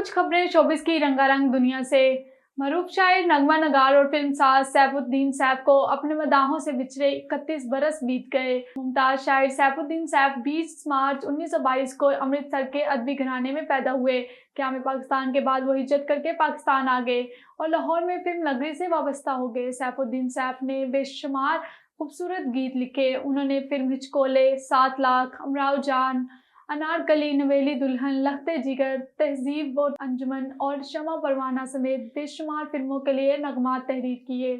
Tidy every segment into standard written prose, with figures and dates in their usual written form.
कुछ खबरें शोबिस की रंगारंग दुनिया से। मरूफ शायर नगमा नगार और फिल्मसाज सैफुद्दीन सैफ को अपने मदाहों से बिछड़े 31 बरस बीत गए। मुमताज शायर सैफुद्दीन सैफ 20 मार्च 1922 को अमृतसर के अदबी घराने में पैदा हुए। क़याम पाकिस्तान के बाद वो हिजरत करके पाकिस्तान आ गए और लाहौर में फिल्म नगरी से वाबस्ता हो गए। सैफुद्दीन सैफ ने बेशुमार खूबसूरत गीत लिखे। उन्होंने फिल्म हिचकोले, 7 लाख, अमराव जान, अनारकली, नवेली दुल्हन, लखते जिगर, तहजीब और अंजुमन और शमा परवाना समेत बेशुमार फिल्मों के लिए नगमात तहरीर किए।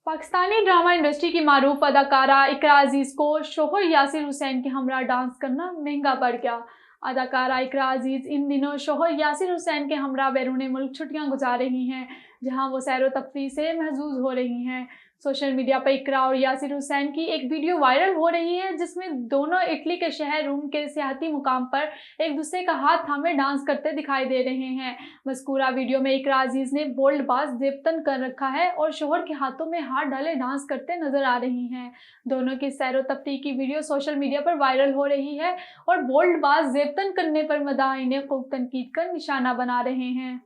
पाकिस्तानी ड्रामा इंडस्ट्री की मारूफ अदाकारा इकरा अजीज को शोहर यासिर हुसैन के हमरा डांस करना महंगा पड़ गया। अदाकारा इकरा अजीज इन दिनों शोहर यासिर हुसैन के हमरा बैरून मुल्क छुट्टियां गुजार रही हैं, जहां वो सैर व तफरीह से महजूज हो रही हैं। सोशल मीडिया पर इकरा और यासिर हुसैन की एक वीडियो वायरल हो रही है, जिसमें दोनों इटली के शहर रोम के सियाहती मुकाम पर एक दूसरे का हाथ थामे डांस करते दिखाई दे रहे हैं। मज़कूरा वीडियो में इकरा अजीज ने बोल्ड बाज जेबतन कर रखा है और शोहर के हाथों में हाथ डाले डांस करते नजर आ रही हैं। दोनों की सैर व तफरीह की वीडियो सोशल मीडिया पर वायरल हो रही है और बोल्ड बाज जेबतन करने पर मदाह इन्हें खूब तनकीद कर निशाना बना रहे हैं।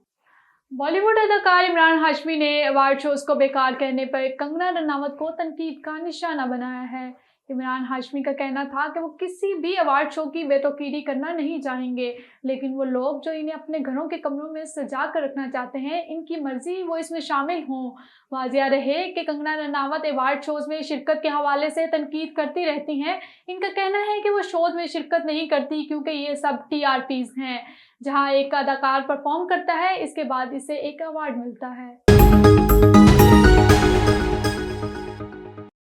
बॉलीवुड अदाकार इमरान हाशमी ने अवार्ड शोज को बेकार कहने पर कंगना रनावत को तनकीद का निशाना बनाया है। इमरान हाशमी का कहना था कि वो किसी भी अवार्ड शो की बेतौकीरी करना नहीं चाहेंगे, लेकिन वो लोग जो इन्हें अपने घरों के कमरों में सजा कर रखना चाहते हैं, इनकी मर्जी वो इसमें शामिल हों। वाजिया रहे कि कंगना रनावत अवार्ड शोज में शिरकत के हवाले से तनकीद करती रहती हैं। इनका कहना है कि वो शोज में शिरकत नहीं करती क्योंकि ये सब TRPs हैं। जहां एक अदाकार परफॉर्म करता है, इसके बाद इसे एक अवार्ड मिलता है।